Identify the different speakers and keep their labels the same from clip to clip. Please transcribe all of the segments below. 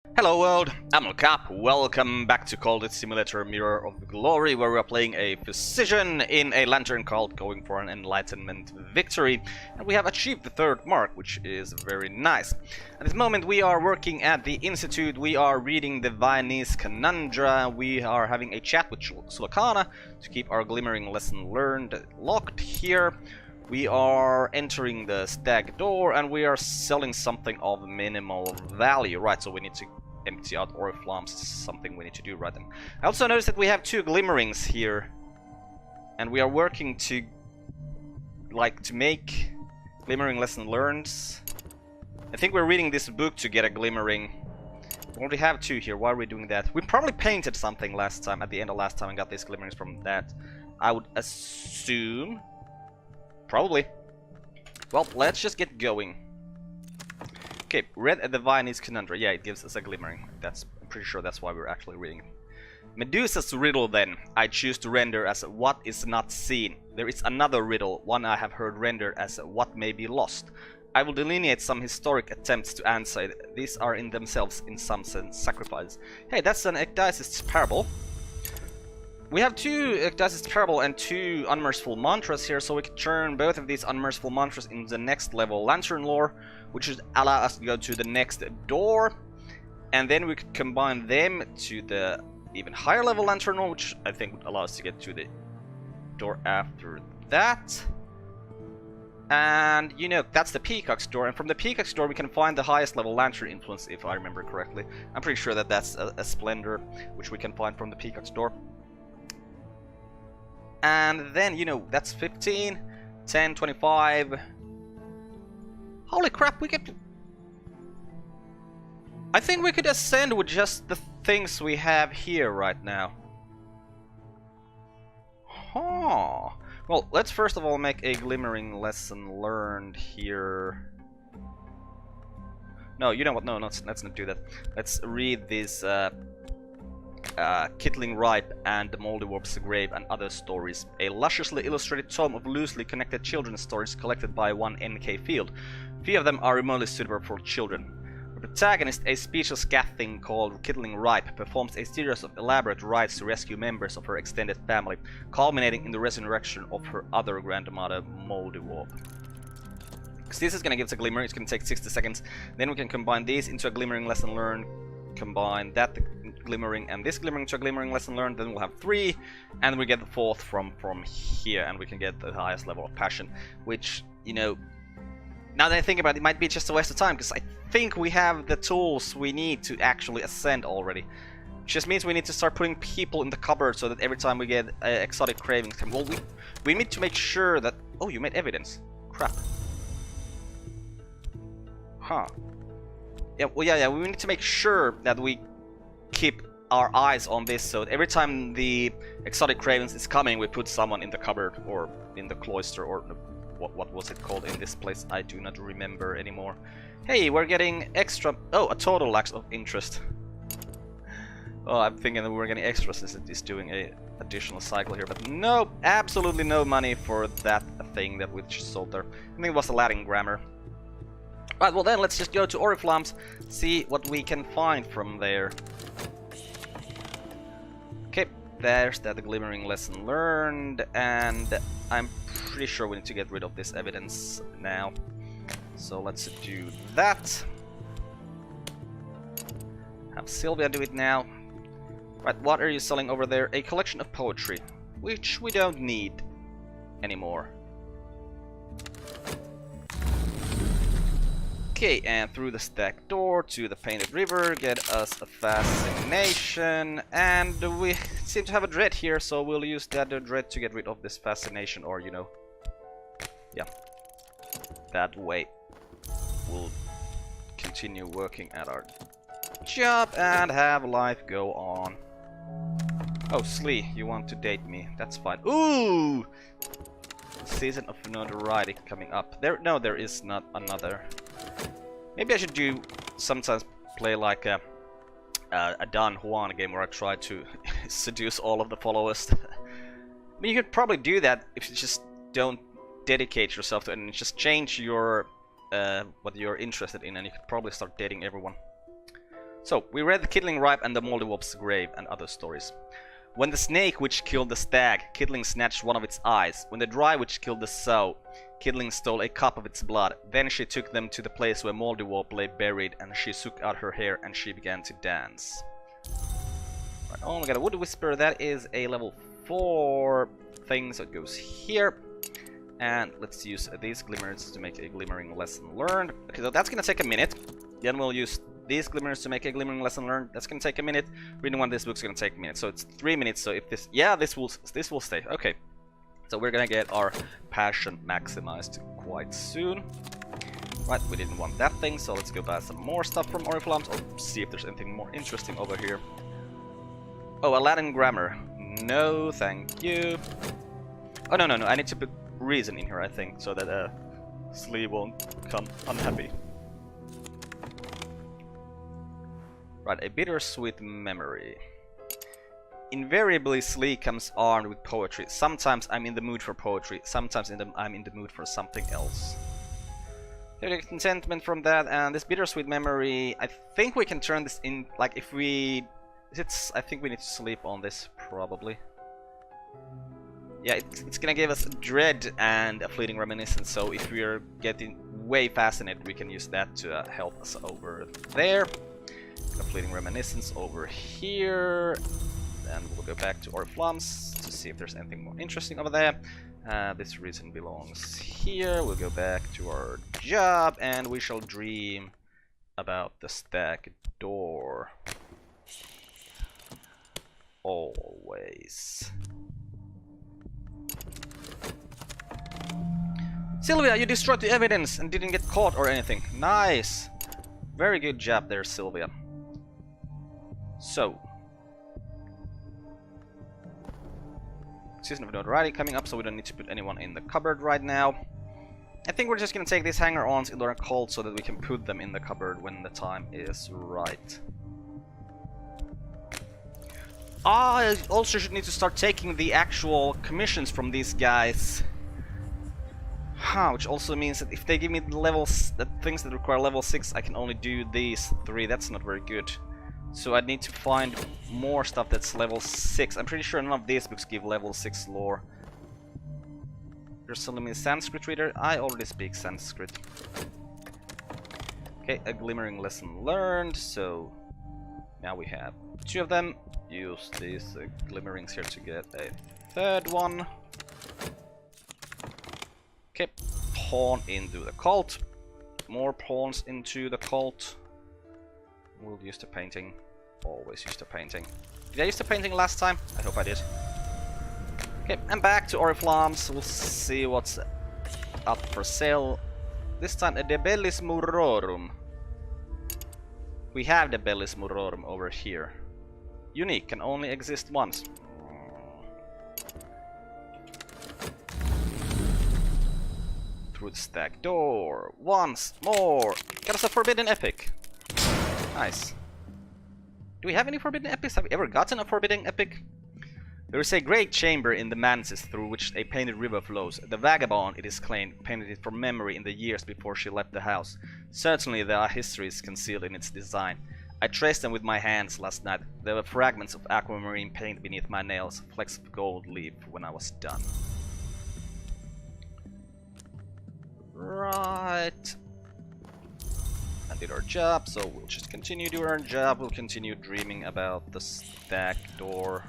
Speaker 1: Hello world, I'm Carp. Welcome back to Cultist Simulator Mirror of Glory, where we are playing a physician in a lantern cult going for an Enlightenment victory. And we have achieved the third mark, which is very nice. At this moment we are working at the Institute, we are reading the Viennese Conundra, we are having a chat with Sulakana to keep our glimmering lesson learned locked here. We are entering the stag door and we are selling something of minimal value, right? So we need to empty out oriflammes, something we need to do right then. I also noticed that we have two glimmerings here, and we are working to make glimmering lesson learned. I think we're reading this book to get a glimmering. We already have two here. Why are we doing that? We probably painted something last time, at the end of last time, and got these glimmerings from that. I would assume. Probably. Well, let's just get going. Okay, read at the Viennese Conundra. Yeah, it gives us a glimmering. I'm pretty sure that's why we're actually reading it. Medusa's riddle then. I choose to render as what is not seen. There is another riddle, one I have heard rendered as what may be lost. I will delineate some historic attempts to answer it. These are in themselves, in some sense, sacrifices. Hey, that's an Ecdysis parable. We have two Ecdysis parable and two unmerciful mantras here, so we can turn both of these unmerciful mantras into the next level lantern lore, which should allow us to go to the next door, and then we could combine them to the even higher level lantern lore, which I think would allow us to get to the door after that. And you know, that's the Peacock's door, and from the Peacock's door we can find the highest level lantern influence, if I remember correctly. I'm pretty sure that that's a Splendor, which we can find from the Peacock's door. And then, you know, that's 15, 10, 25. Holy crap, we could... I think we could ascend with just the things we have here right now. Huh. Well, let's first of all make a glimmering lesson learned here. No, you know what? No, let's not do that. Let's read this Kittling Ripe and the Moldywarp's Grave and Other Stories, a lusciously illustrated tome of loosely connected children's stories collected by one NK Field. Few of them are remotely suitable for children. The protagonist, a speechless cat-thing called Kittling Ripe, performs a series of elaborate rites to rescue members of her extended family, culminating in the resurrection of her other grandmother, Moldywarp. Because this is going to give us a glimmering, it's going to take 60 seconds. Then we can combine these into a glimmering lesson learned, combine that glimmering and this glimmering to a glimmering lesson learned, then we'll have 3, and we get the 4th from here, and we can get the highest level of passion, which, you know, now that I think about it, might be just a waste of time, because I think we have the tools we need to actually ascend already. Which just means we need to start putting people in the cupboard so that every time we get exotic cravings, well, we need to make sure that... Oh, you made evidence. Crap. Huh. Yeah, well, yeah, we need to make sure that we keep our eyes on this, so that every time the exotic cravings is coming, we put someone in the cupboard, or in the cloister, or what was it called in this place? I do not remember anymore. Hey, we're getting extra... Oh, a total lack of interest. Oh, I'm thinking that we're getting extra since it is doing a additional cycle here, but no, absolutely no money for that thing that we just sold there. I think it was a Latin grammar. Right, well then let's just go to oriflammes, see what we can find from there. Okay, there's that glimmering lesson learned, and I'm pretty sure we need to get rid of this evidence now. So let's do that. Have Sylvia do it now. Right, what are you selling over there? A collection of poetry, which we don't need anymore. Okay, and through the stack door to the Painted River, get us a fascination, and we seem to have a dread here, so we'll use that dread to get rid of this fascination, or, you know, yeah, that way we'll continue working at our job and have life go on. Oh, Slee, you want to date me? That's fine. Ooh! Season of Notoriety coming up. No, there is not another. Maybe I should do sometimes play like a Don Juan game where I try to seduce all of the followers. I mean, you could probably do that if you just don't dedicate yourself to it and just change your what you're interested in, and you could probably start dating everyone. So, we read the Kidling Ripe and the Moldywop's Grave and other stories. When the snake which killed the stag, Kidling snatched one of its eyes. When the dry which killed the sow, Kidling stole a cup of its blood. Then she took them to the place where Moldywop lay buried, and she shook out her hair and she began to dance. Right, oh my god, a Wood Whisper, that is a level 4 thing, so it goes here. And let's use these glimmers to make a glimmering lesson learned. Okay, so that's gonna take a minute. Then we'll use these glimmers to make a glimmering lesson learned. That's gonna take a minute. Reading one of these books is gonna take a minute. So it's 3 minutes. So if this, yeah, this will stay. Okay. So we're gonna get our passion maximized quite soon. Right, we didn't want that thing, so let's go buy some more stuff from Oriflammes or see if there's anything more interesting over here. Oh, a Latin grammar. No, thank you. Oh no, I need to put reason in here, I think, so that Slee won't become unhappy. Right, a bittersweet memory. Invariably, Slee comes armed with poetry. Sometimes I'm in the mood for poetry, sometimes I'm in the mood for something else. There's contentment from that, and this bittersweet memory, I think we can turn this in, like, if we... I think we need to sleep on this, probably. Yeah, it's gonna give us dread and a fleeting reminiscence, so if we're getting way fascinated, we can use that to help us over there. A fleeting reminiscence over here. And we'll go back to Oriflammes to see if there's anything more interesting over there. This reason belongs here. We'll go back to our job and we shall dream about the stack door. Always. Sylvia, you destroyed the evidence and didn't get caught or anything. Nice. Very good job there, Sylvia. So. Season of Notoriety coming up, so we don't need to put anyone in the cupboard right now. I think we're just gonna take these hanger-ons in our cult so that we can put them in the cupboard when the time is right. I also should need to start taking the actual commissions from these guys. Which also means that if they give me the things that require level 6, I can only do these 3. That's not very good. So I need to find more stuff that's level 6. I'm pretty sure none of these books give level 6 lore. There's only a Sanskrit reader. I already speak Sanskrit. Okay, a glimmering lesson learned. So now we have 2 of them. Use these glimmerings here to get a 3rd one. Okay, pawn into the cult. More pawns into the cult. We'll use the painting. Always use the painting. Did I use the painting last time? I hope I did. Okay, and back to Oriflammes. We'll see what's up for sale. This time a De Bellis Murorum. We have the Bellis Murorum over here. Unique, can only exist once. Through the stack door. Once more. Got us a Forbidden Epic. Nice. Do we have any Forbidden Epics? Have we ever gotten a Forbidden Epic? There is a great chamber in the manses through which a painted river flows. The vagabond, it is claimed, painted it from memory in the years before she left the house. Certainly there are histories concealed in its design. I traced them with my hands last night. There were fragments of aquamarine paint beneath my nails, flecks of gold leaf when I was done. Right. And did our job, so we'll just continue doing our job. We'll continue dreaming about the stack door.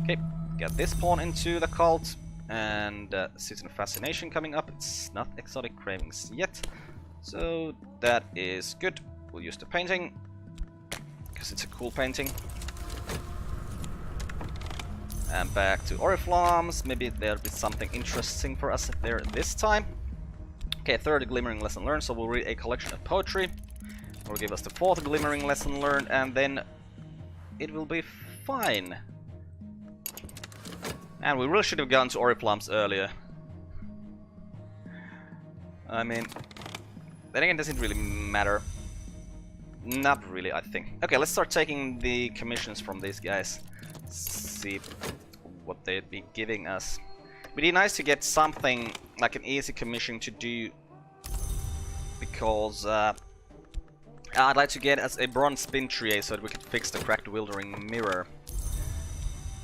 Speaker 1: Okay, get this pawn into the cult. And Season of Fascination coming up. It's not exotic cravings yet. So that is good. We'll use the painting, because it's a cool painting. And back to Oriflammes. Maybe there'll be something interesting for us there this time. Okay, 3rd glimmering lesson learned, so we'll read a collection of poetry. Will give us the 4th glimmering lesson learned, and then it will be fine. And we really should have gone to Oriflammes earlier. I mean, then again, does it really matter? Not really, I think. Okay, let's start taking the commissions from these guys. See what they'd be giving us. It'd be nice to get something like an easy commission to do because I'd like to get as a bronze spin tray so that we can fix the cracked wildering mirror.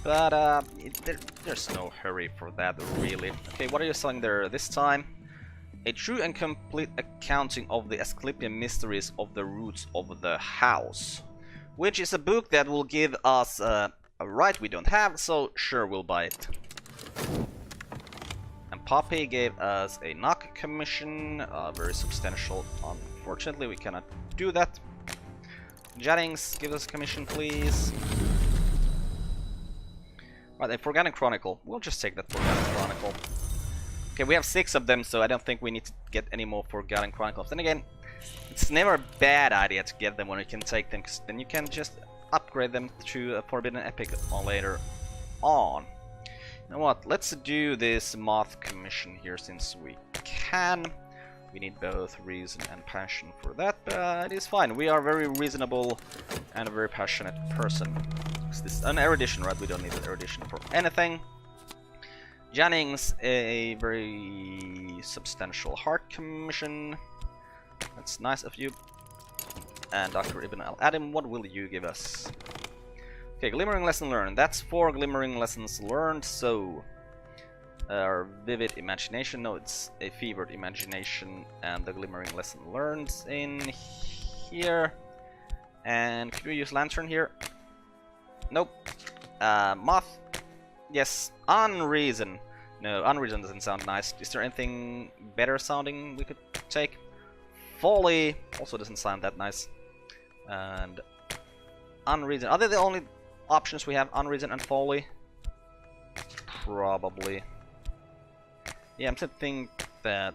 Speaker 1: But there's no hurry for that, really. Okay, what are you selling there this time? A true and complete accounting of the Asclepian mysteries of the roots of the house. Which is a book that will give us a right we don't have, so sure, we'll buy it. And Poppy gave us a knock commission, very substantial. Unfortunately, we cannot do that. Jennings, give us a commission, please. Right, a Forgotten Chronicle. We'll just take that Forgotten Chronicle. Okay, we have 6 of them, so I don't think we need to get any more Forgotten Chronicles. Then again, it's never a bad idea to get them when you can take them, because then you can just upgrade them to a Forbidden Epic later on. You know what, let's do this Moth commission here since we can. We need both reason and passion for that, but it is fine. We are very reasonable and a very passionate person. This is an erudition, right? We don't need an erudition for anything. Jennings, a very substantial heart commission. That's nice of you. And Dr. Ibn Al-Adim, what will you give us? Okay, Glimmering Lesson Learned. That's 4 Glimmering Lessons Learned, so... Our Vivid Imagination, no, it's a Fevered Imagination, and the Glimmering Lesson Learned in here. And could we use Lantern here? Nope. Moth. Yes. Unreason. No, Unreason doesn't sound nice. Is there anything better sounding we could take? Folly also doesn't sound that nice. And Unreason. Are they the only options we have? Unreason and Folly? Probably. Yeah, I'm thinking that...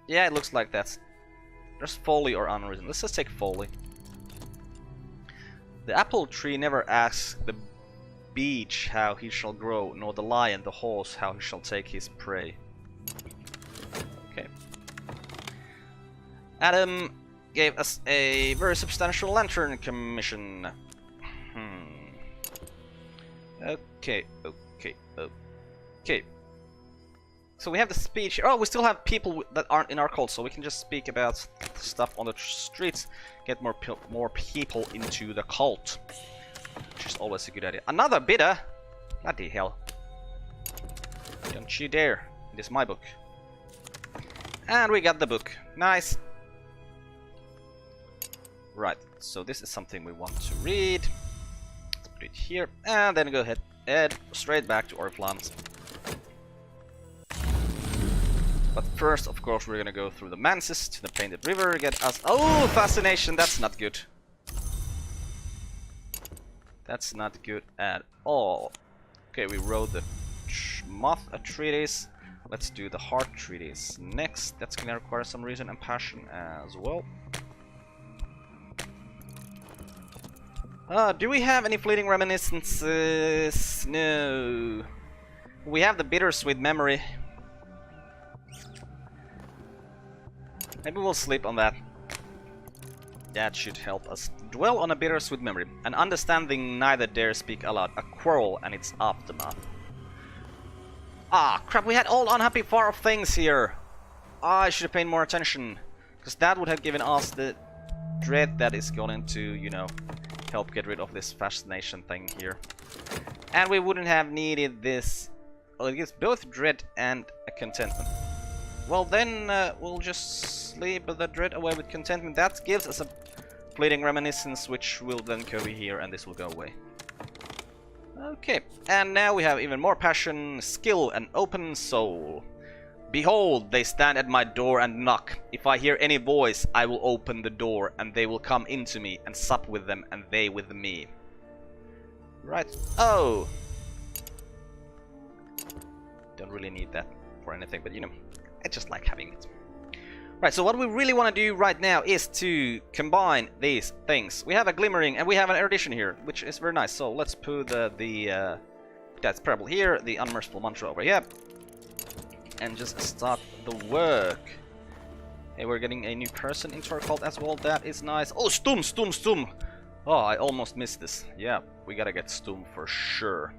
Speaker 1: Yeah, it looks like that's... There's Folly or Unreason. Let's just take Folly. The apple tree never asks the beech how he shall grow, nor the lion the horse how he shall take his prey. Okay. Adam gave us a very substantial lantern commission. Okay. So we have the speech. Oh, we still have people that aren't in our cult, so we can just speak about stuff on the streets, get more people into the cult, which is always a good idea. Another bidder? Bloody hell! Don't you dare! It is my book. And we got the book. Nice. Right. So this is something we want to read. Let's put it here, and then go ahead, head straight back to Oriflamme. But first, of course, we're gonna go through the Mansis to the Painted River, get us... Oh, Fascination! That's not good. That's not good at all. Okay, we wrote the Moth Treatise. Let's do the Heart Treatise next. That's gonna require some reason and passion as well. Do we have any fleeting reminiscences? No. We have the Bittersweet Memory. Maybe we'll sleep on that. That should help us. Dwell on a bittersweet memory. An understanding neither dare speak aloud. A quarrel and its aftermath. Ah, crap, we had all unhappy far off things here. Ah, I should have paid more attention. Because that would have given us the dread that is going to, you know, help get rid of this fascination thing here. And we wouldn't have needed this. Well, it gives both dread and a contentment. Well, then we'll just sleep the dread away with contentment. That gives us a fleeting reminiscence, which will then go here, and this will go away. Okay, and now we have even more passion, skill, and open soul. Behold, they stand at my door and knock. If I hear any voice, I will open the door, and they will come into me, and sup with them, and they with me. Right. Oh! Don't really need that for anything, but you know, I just like having it. Right, so what we really want to do right now is to combine these things. We have a glimmering and we have an erudition here, which is very nice. So let's put that's parable here, the unmerciful mantra over here, and just start the work. Hey, we're getting a new person into our cult as well. That is nice. Oh, Stum! Oh, I almost missed this. Yeah, we gotta get Stum for sure.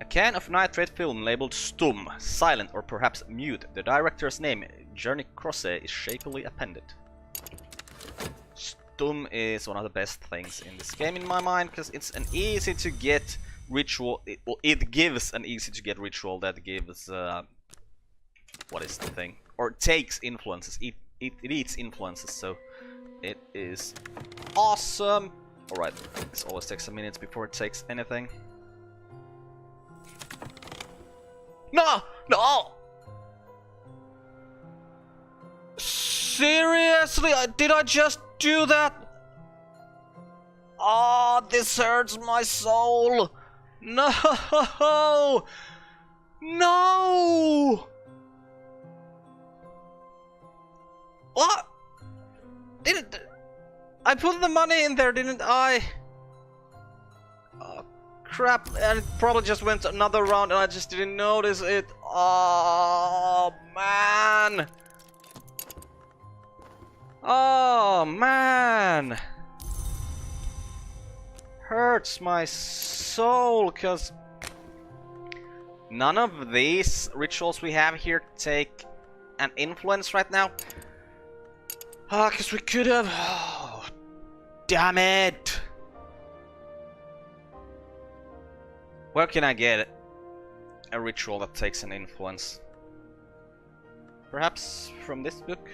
Speaker 1: A can of nitrate film labeled Stum, silent or perhaps mute. The director's name, Journey Crosshair is shakily appended. Stum is one of the best things in this game in my mind, because it's an easy to get ritual. It gives an easy to get ritual that gives what is the thing? Or takes influences. It eats influences, so it is awesome. Alright, this always takes some minutes before it takes anything. No! No! Seriously? Did I just do that? Oh, this hurts my soul. No! No! What? I put the money in there, didn't I? Oh, crap. And it probably just went another round and I just didn't notice it. Oh, man. Oh, man. Hurts my soul, because none of these rituals we have here take an influence right now. Ah, because we could have... Oh, damn it! Where can I get a ritual that takes an influence? Perhaps from this book?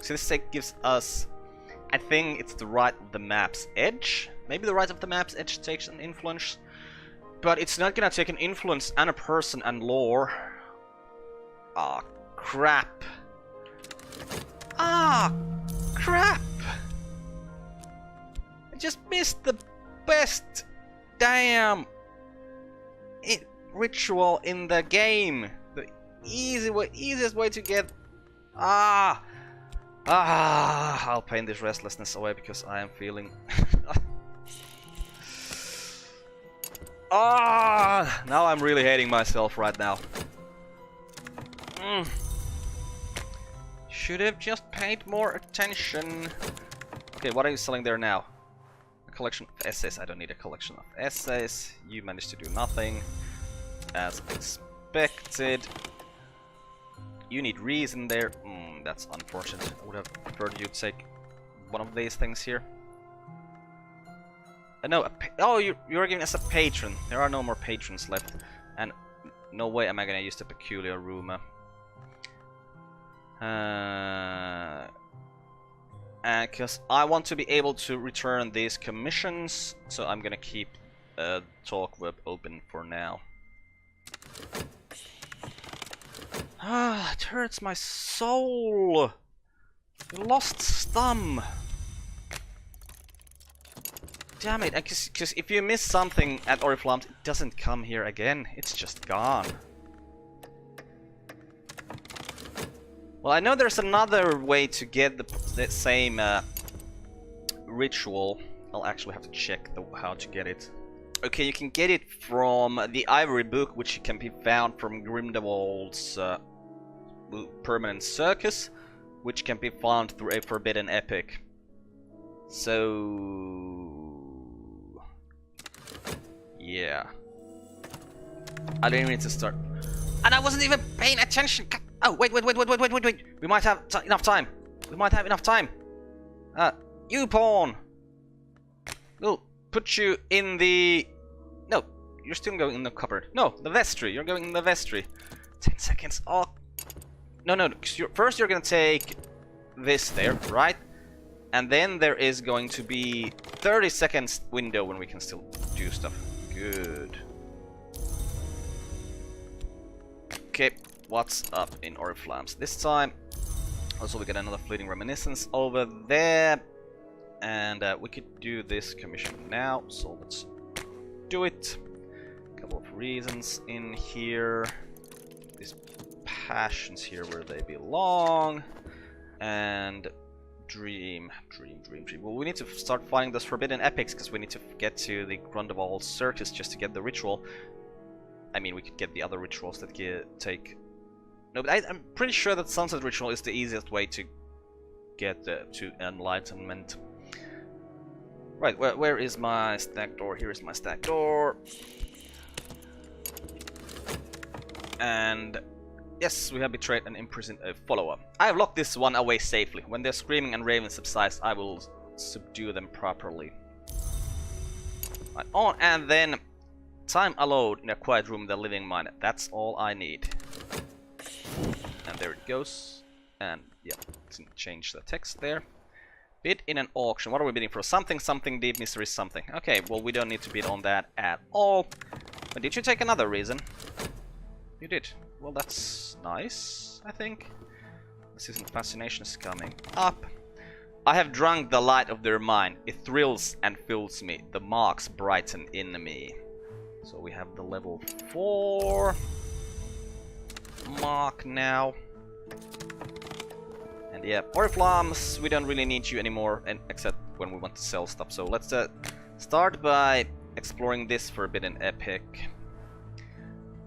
Speaker 1: So this gives us... I think it's the right of the map's edge. Maybe the right of the map's edge takes an influence. But it's not gonna take an influence and a person and lore. Ah, crap. Ah, crap! I just missed the best damn ritual in the game. The easiest way to get... I'll paint this restlessness away because I am feeling... now I'm really hating myself right now. Should have just paid more attention. Okay, what are you selling there now? A collection of essays. I don't need a collection of essays. You managed to do nothing. As expected. You need reason there. That's unfortunate. I would have preferred you to take one of these things here. No, oh, you're giving us a patron. There are no more patrons left. And no way am I gonna use the peculiar rumor. Because I want to be able to return these commissions, so I'm gonna keep talk web open for now. It hurts my soul. You lost Stum. Damn it! Because if you miss something at Oriflamme, it doesn't come here again. It's just gone. Well, I know there's another way to get the same ritual. I'll actually have to check how to get it. Okay, you can get it from the Ivory Book, which can be found from Grindelwald's Permanent Circus, which can be found through a Forbidden Epic. So... yeah. I didn't need to start... And I wasn't even paying attention! Oh, wait. We might have enough time. We might have enough time. You pawn. We'll put you in the... No, you're still going in the cupboard. No, the vestry. You're going in the vestry. 10 seconds. Oh. No. First you're gonna take this there, right? And then there is going to be 30 seconds window when we can still do stuff. Good. Okay. What's up in Oriflammes this time? Also, we get another fleeting reminiscence over there, and we could do this commission now. So let's do it. A couple of reasons in here. These passions here where they belong, and dream. Well, we need to start finding those forbidden epics because we need to get to the Grindelwald Circus just to get the ritual. I mean, we could get the other rituals that take. No, but I'm pretty sure that Sunset Ritual is the easiest way to get to Enlightenment. Right, where is my stack door? Here is my stack door. And Yes, we have betrayed and imprisoned a follower. I have locked this one away safely. When their screaming and raving subsides, I will subdue them properly. Right on, and then time alone in a quiet room in the living mind. That's all I need. And there it goes. And yeah, let's change the text there. Bid in an auction. What are we bidding for? Something, something, deep mystery, something. Okay, well, we don't need to bid on that at all. But did you take another reason? You did. Well, that's nice, I think. Season fascination is coming up. I have drunk the light of their mind. It thrills and fills me. The marks brighten in me. So we have the level 4 mark now. And yeah, Oriflammes, we don't really need you anymore, and except when we want to sell stuff. So let's start by exploring this forbidden epic.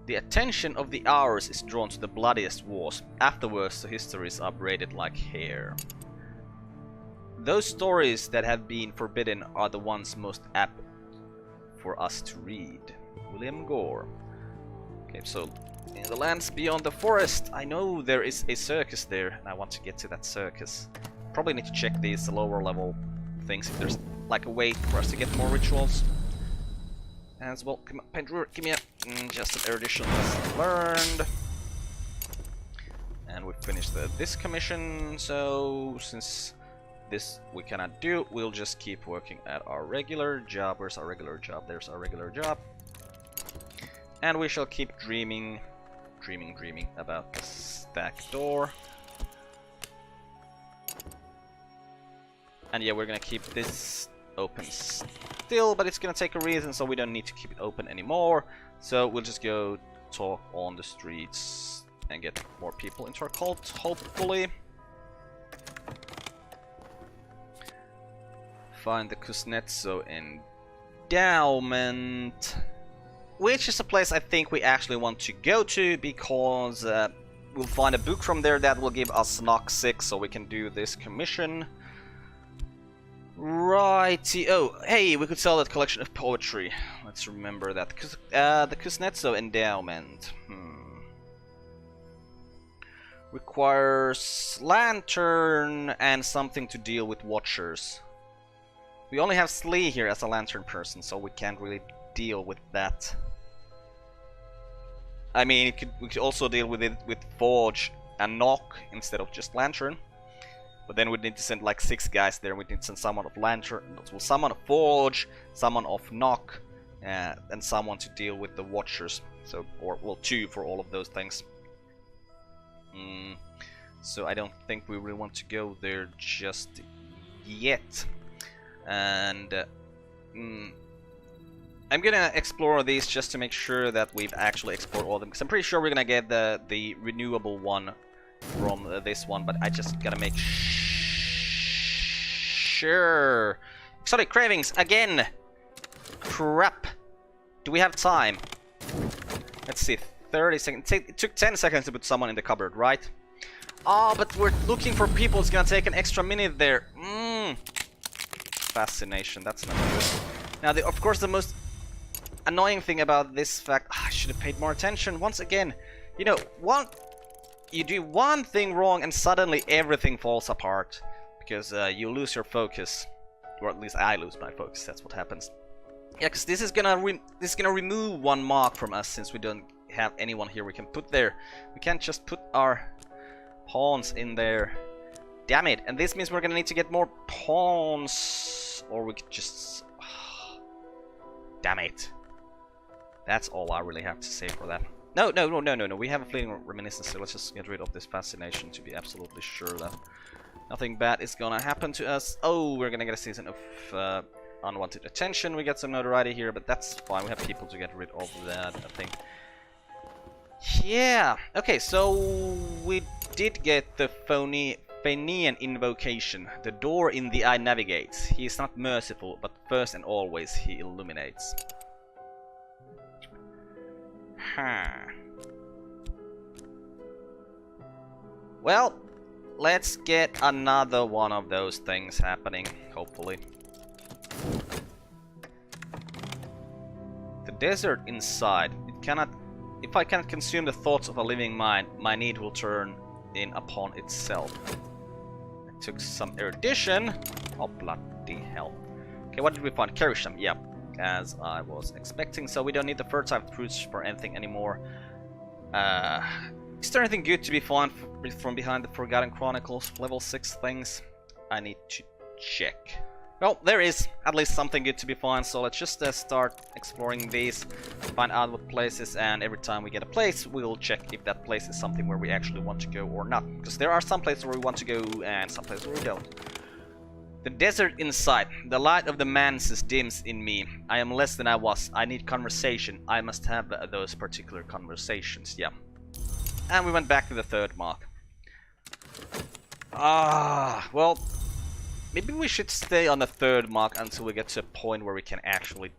Speaker 1: The attention of the hours is drawn to the bloodiest wars. Afterwards, the histories are braided like hair. Those stories that have been forbidden are the ones most apt for us to read. William Gore. Okay, so in the lands beyond the forest, I know there is a circus there, and I want to get to that circus. Probably need to check these lower level things if there's like a way for us to get more rituals. As well, come on, Pendrewer, give me a just an erudition lesson learned. And we finished this commission, so since this we cannot do, we'll just keep working at our regular job. Where's our regular job? There's our regular job. And we shall keep dreaming about the stack door. And yeah, we're gonna keep this open still, but it's gonna take a reason, so we don't need to keep it open anymore. So we'll just go talk on the streets and get more people into our cult, hopefully. Find the Kuznetsov endowment, which is a place I think we actually want to go to, because we'll find a book from there that will give us knock 6, so we can do this commission. Righty. Oh, hey, we could sell that collection of poetry. Let's remember that. The Kuznetsov endowment. Requires lantern and something to deal with watchers. We only have Slee here as a lantern person, so we can't really deal with that. I mean, we could also deal with it with Forge and Knock instead of just lantern. But then we'd need to send like 6 guys there. We'd need to send someone of lantern, well, someone of Forge, someone of Knock, and someone to deal with the watchers. So, or well, 2 for all of those things. So I don't think we really want to go there just yet. And I'm gonna explore these just to make sure that we've actually explored all of them, because I'm pretty sure we're gonna get the renewable one from this one, but I just gotta make sure. Exotic cravings again. Crap. Do we have time? Let's see. 30 seconds. It took 10 seconds to put someone in the cupboard, right? Oh, but we're looking for people. It's gonna take an extra minute there. Fascination. That's not good. Now, of course, the most annoying thing about this fact, I should have paid more attention. Once again, you know, you do one thing wrong and suddenly everything falls apart because you lose your focus, or at least I lose my focus. That's what happens. Yeah, because this is gonna remove 1 mark from us, since we don't have anyone here we can put there. We can't just put our pawns in there. Damn it! And this means we're gonna need to get more pawns, or we could just. Damn it! That's all I really have to say for that. No. We have a fleeting reminiscence, so let's just get rid of this fascination to be absolutely sure that nothing bad is gonna happen to us. Oh, we're gonna get a season of unwanted attention. We get some notoriety here, but that's fine. We have people to get rid of that, I think. Yeah. Okay, so we did get the Fenian invocation. The door in the eye navigates. He is not merciful, but first and always he illuminates. Well, let's get another one of those things happening, hopefully. The desert inside. It cannot If I can't consume the thoughts of a living mind, my need will turn in upon itself. It took some erudition. Oh, bloody hell. Okay, what did we find? Kerisham, yeah. As I was expecting, so we don't need the fertile fruits for anything anymore. Is there anything good to be found from behind the Forgotten Chronicles? Level 6 things? I need to check. Well, there is at least something good to be found, so let's just start exploring these, find out what places, and every time we get a place, we'll check if that place is something where we actually want to go or not. Because there are some places where we want to go and some places where we don't. The desert inside. The light of the manses dims in me. I am less than I was. I need conversation. I must have those particular conversations. Yeah. And we went back to the third mark. Well, maybe we should stay on the third mark until we get to a point where we can actually,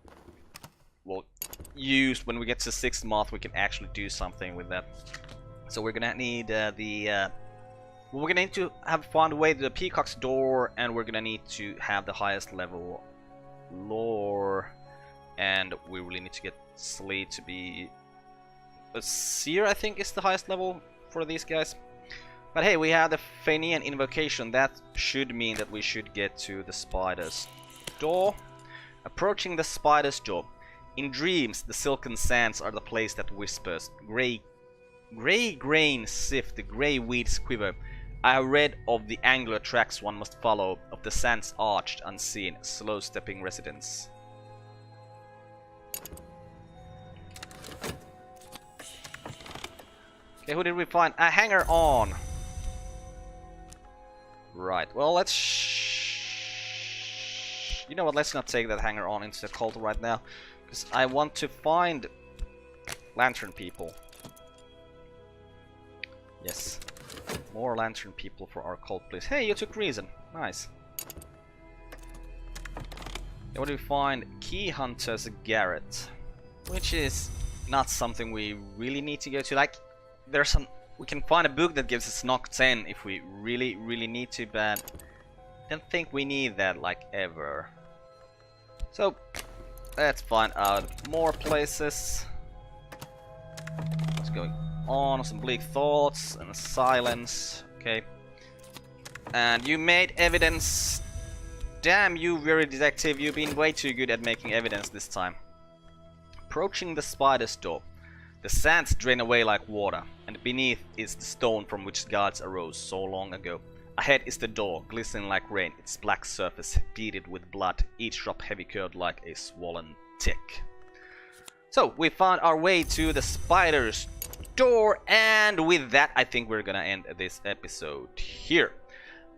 Speaker 1: well, when we get to the sixth mark, we can actually do something with that. So we're gonna need we're gonna need to have found a way to the Peacock's Door, and we're gonna need to have the highest level lore, and we really need to get Sleet to be a Seer, I think is the highest level for these guys. But hey, we have the Fenian Invocation. That should mean that we should get to the Spider's Door. Approaching the Spider's Door. In dreams, the silken sands are the place that whispers. Grey grain sift, the grey weeds quiver. I have read of the angular tracks one must follow, of the sands arched, unseen, slow-stepping residents. Okay, who did we find? A hanger-on! Right, well, let's... You know what, let's not take that hanger-on into the cult right now, because I want to find lantern people. Yes. More lantern people for our cult, please. Hey, you took reason. Nice. And what do we find? Key Hunter's Garret. Which is not something we really need to go to. Like, there's some... We can find a book that gives us knock 10 if we really need to, but I don't think we need that, like, ever. So, let's find out more places. What's going on? Some bleak thoughts and silence. Okay. And you made evidence. Damn you, very detective. You've been way too good at making evidence this time. Approaching the Spider's Door. The sands drain away like water, and beneath is the stone from which gods arose so long ago. Ahead is the door, glistening like rain, its black surface beaded with blood, each drop heavy curled like a swollen tick. So, we found our way to the Spider's Door, and with that, I think we're gonna end this episode here.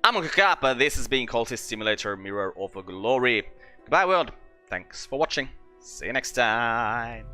Speaker 1: I'm Carp, this has been Cultist Simulator, Mirror of Glory. Goodbye world, thanks for watching, see you next time.